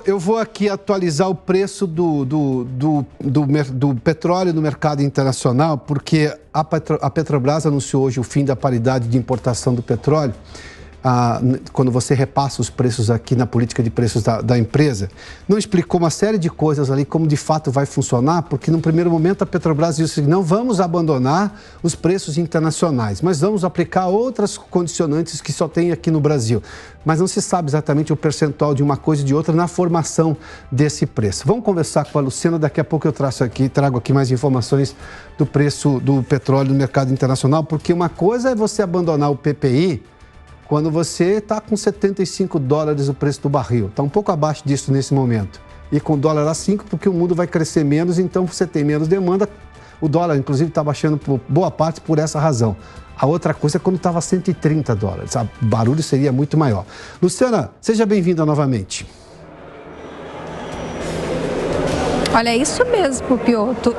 Eu vou aqui atualizar o preço do petróleo no mercado internacional, porque a Petrobras anunciou hoje o fim da paridade de importação do petróleo, quando você repassa os preços aqui na política de preços da empresa. Não explicou uma série de coisas ali, como de fato vai funcionar, porque no primeiro momento a Petrobras disse que não vamos abandonar os preços internacionais, mas vamos aplicar outras condicionantes que só tem aqui no Brasil. Mas não se sabe exatamente o percentual de uma coisa e de outra na formação desse preço. Vamos conversar com a Luciana, daqui a pouco eu trago aqui mais informações do preço do petróleo no mercado internacional, porque uma coisa é você abandonar o PPI quando você está com 75 dólares o preço do barril. Está um pouco abaixo disso nesse momento. E com o dólar a 5, porque o mundo vai crescer menos, então você tem menos demanda. O dólar, inclusive, está baixando por boa parte por essa razão. A outra coisa é quando estava 130 dólares. O barulho seria muito maior. Luciana, seja bem-vinda novamente. Olha, é isso mesmo, Piotr.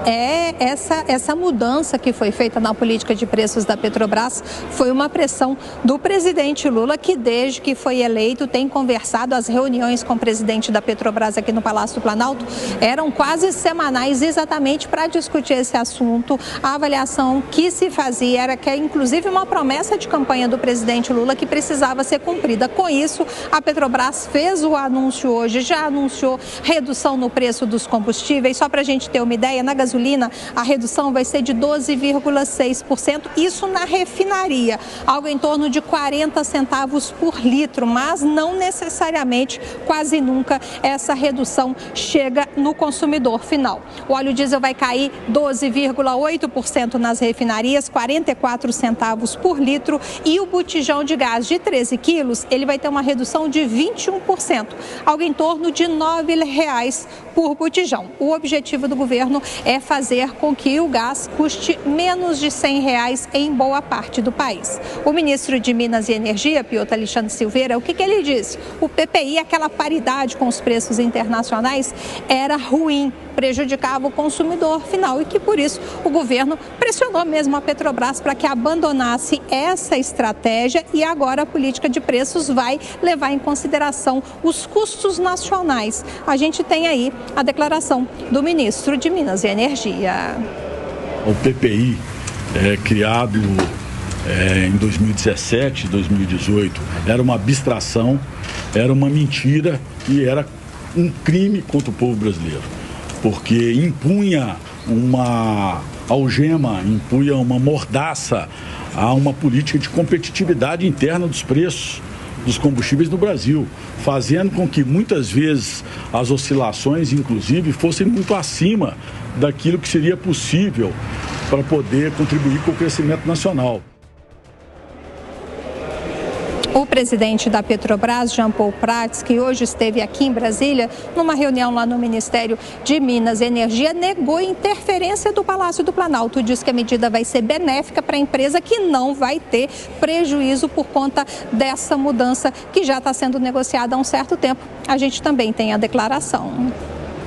Essa mudança que foi feita na política de preços da Petrobras foi uma pressão do presidente Lula, que desde que foi eleito tem conversado. As reuniões com o presidente da Petrobras aqui no Palácio do Planalto eram quase semanais, exatamente para discutir esse assunto. A avaliação que se fazia era que é inclusive uma promessa de campanha do presidente Lula que precisava ser cumprida. Com isso, a Petrobras fez o anúncio hoje, já anunciou redução no preço dos combustíveis. Só para a gente ter uma ideia, na gasolina a redução vai ser de 12,6%, isso na refinaria, algo em torno de 40 centavos por litro, mas não necessariamente, quase nunca, essa redução chega no consumidor final. O óleo diesel vai cair 12,8% nas refinarias, 44 centavos por litro, e o botijão de gás de 13 quilos, ele vai ter uma redução de 21%, algo em torno de R$ 9,00 por botijão. O objetivo do governo é fazer com que o gás custe menos de R$ 100 em boa parte do país. O ministro de Minas e Energia, Piotr Alexandre Silveira, o que ele disse? O PPI, aquela paridade com os preços internacionais, era ruim, prejudicava o consumidor final e que, por isso, o governo pressionou mesmo a Petrobras para que abandonasse essa estratégia, e agora a política de preços vai levar em consideração os custos nacionais. A gente tem aí a declaração do ministro de Minas e Energia. O PPI criado em 2017, 2018, era uma abstração, era uma mentira e era um crime contra o povo brasileiro, porque impunha uma algema, impunha uma mordaça a uma política de competitividade interna dos preços dos combustíveis no Brasil, fazendo com que muitas vezes as oscilações, inclusive, fossem muito acima daquilo que seria possível para poder contribuir com o crescimento nacional. O presidente da Petrobras, Jean Paul Prats, que hoje esteve aqui em Brasília, numa reunião lá no Ministério de Minas e Energia, negou interferência do Palácio do Planalto. Diz que a medida vai ser benéfica para a empresa, que não vai ter prejuízo por conta dessa mudança que já está sendo negociada há um certo tempo. A gente também tem a declaração.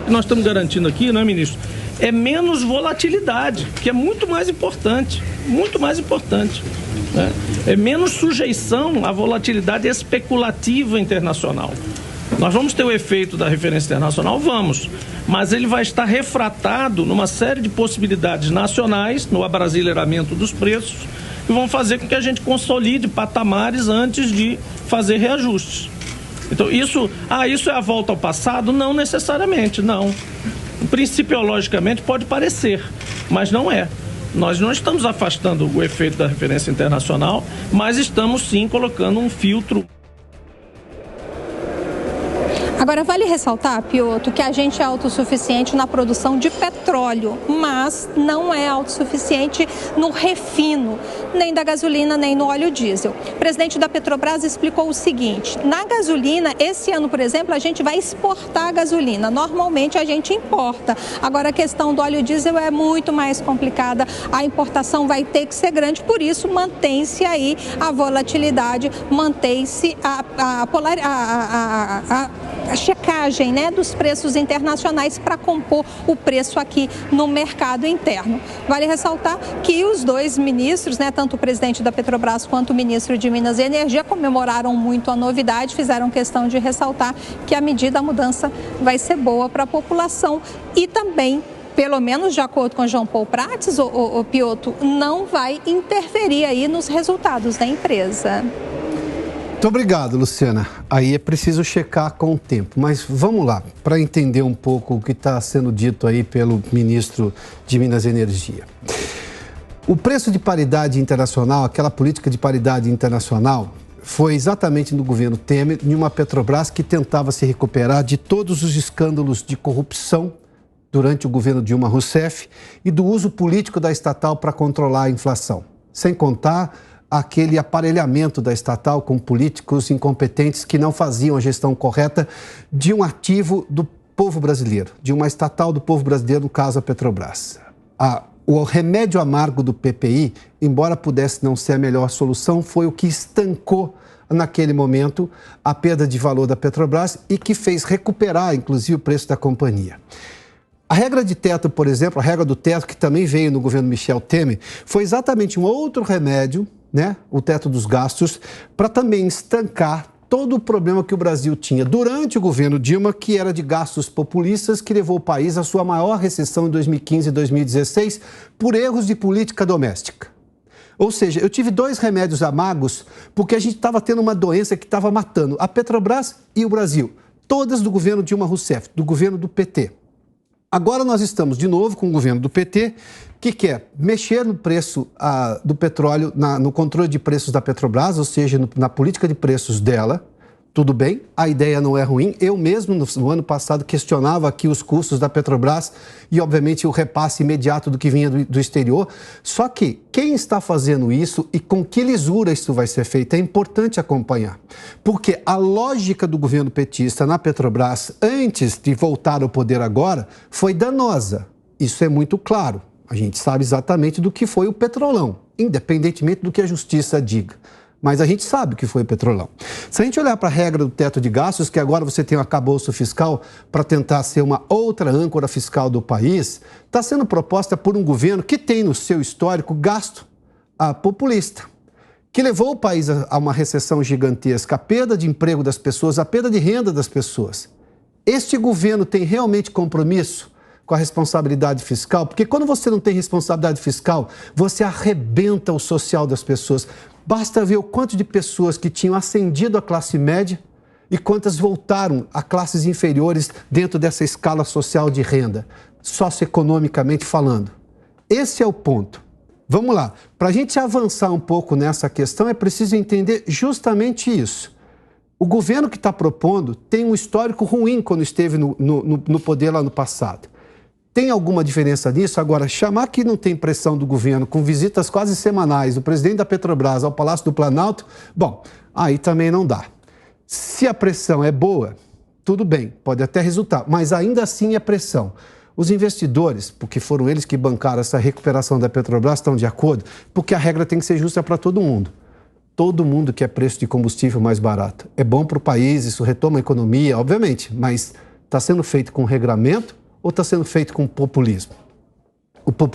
Nós estamos garantindo aqui, não é, ministro? É menos volatilidade, que é muito mais importante, né? É menos sujeição à volatilidade especulativa internacional. Nós vamos ter o efeito da referência internacional? Vamos, mas ele vai estar refratado numa série de possibilidades nacionais, no abrasileiramento dos preços, que vão fazer com que a gente consolide patamares antes de fazer reajustes. Então, isso é a volta ao passado? Não necessariamente, não. Principiologicamente pode parecer, mas não é. Nós não estamos afastando o efeito da referência internacional, mas estamos sim colocando um filtro. Agora, vale ressaltar, Piotr, que a gente é autossuficiente na produção de petróleo, mas não é autossuficiente no refino, nem da gasolina, nem no óleo diesel. O presidente da Petrobras explicou o seguinte: na gasolina, esse ano, por exemplo, a gente vai exportar a gasolina. Normalmente a gente importa. Agora, a questão do óleo diesel é muito mais complicada. A importação vai ter que ser grande, por isso mantém-se aí a volatilidade, mantém-se a checagem, né, dos preços internacionais para compor o preço aqui no mercado interno. Vale ressaltar que os dois ministros, né, tanto o presidente da Petrobras quanto o ministro de Minas e Energia, comemoraram muito a novidade, fizeram questão de ressaltar que a mudança vai ser boa para a população e também, pelo menos de acordo com João Paulo Prates, o Piotto, não vai interferir aí nos resultados da empresa. Muito obrigado, Luciana. Aí é preciso checar com o tempo, mas vamos lá, para entender um pouco o que está sendo dito aí pelo ministro de Minas e Energia. O preço de paridade internacional, aquela política de paridade internacional, foi exatamente no governo Temer, em uma Petrobras que tentava se recuperar de todos os escândalos de corrupção durante o governo Dilma Rousseff e do uso político da estatal para controlar a inflação. Sem contar aquele aparelhamento da estatal com políticos incompetentes que não faziam a gestão correta de um ativo do povo brasileiro, de uma estatal do povo brasileiro, no caso a Petrobras. O remédio amargo do PPI, embora pudesse não ser a melhor solução, foi o que estancou naquele momento a perda de valor da Petrobras e que fez recuperar, inclusive, o preço da companhia. A regra de teto, por exemplo, a regra do teto, que também veio no governo Michel Temer, foi exatamente um outro remédio, né, o teto dos gastos, para também estancar todo o problema que o Brasil tinha durante o governo Dilma, que era de gastos populistas, que levou o país à sua maior recessão em 2015 e 2016 por erros de política doméstica. Ou seja, eu tive dois remédios amargos porque a gente estava tendo uma doença que estava matando a Petrobras e o Brasil, todas do governo Dilma Rousseff, do governo do PT. Agora nós estamos de novo com o governo do PT, que quer mexer no preço do petróleo, no controle de preços da Petrobras, ou seja, na política de preços dela. Tudo bem, a ideia não é ruim. Eu mesmo, no ano passado, questionava aqui os custos da Petrobras e, obviamente, o repasse imediato do que vinha do exterior. Só que quem está fazendo isso e com que lisura isso vai ser feito é importante acompanhar. Porque a lógica do governo petista na Petrobras, antes de voltar ao poder agora, foi danosa. Isso é muito claro. A gente sabe exatamente do que foi o Petrolão, independentemente do que a justiça diga. Mas a gente sabe o que foi o Petrolão. Se a gente olhar para a regra do teto de gastos, que agora você tem um arcabouço fiscal para tentar ser uma outra âncora fiscal do país, está sendo proposta por um governo que tem no seu histórico gasto populista, que levou o país a uma recessão gigantesca, a perda de emprego das pessoas, a perda de renda das pessoas. Este governo tem realmente compromisso com a responsabilidade fiscal? Porque quando você não tem responsabilidade fiscal, você arrebenta o social das pessoas. Basta ver o quanto de pessoas que tinham ascendido à classe média e quantas voltaram a classes inferiores dentro dessa escala social de renda, socioeconomicamente falando. Esse é o ponto. Vamos lá. Para a gente avançar um pouco nessa questão, é preciso entender justamente isso. O governo que está propondo tem um histórico ruim quando esteve no poder lá no passado. Tem alguma diferença nisso? Agora, chamar que não tem pressão do governo, com visitas quase semanais do presidente da Petrobras ao Palácio do Planalto, bom, aí também não dá. Se a pressão é boa, tudo bem, pode até resultar, mas ainda assim é pressão. Os investidores, porque foram eles que bancaram essa recuperação da Petrobras, estão de acordo, porque a regra tem que ser justa para todo mundo. Todo mundo quer preço de combustível mais barato. É bom para o país, isso retoma a economia, obviamente, mas está sendo feito com regramento ou está sendo feito com populismo? O populismo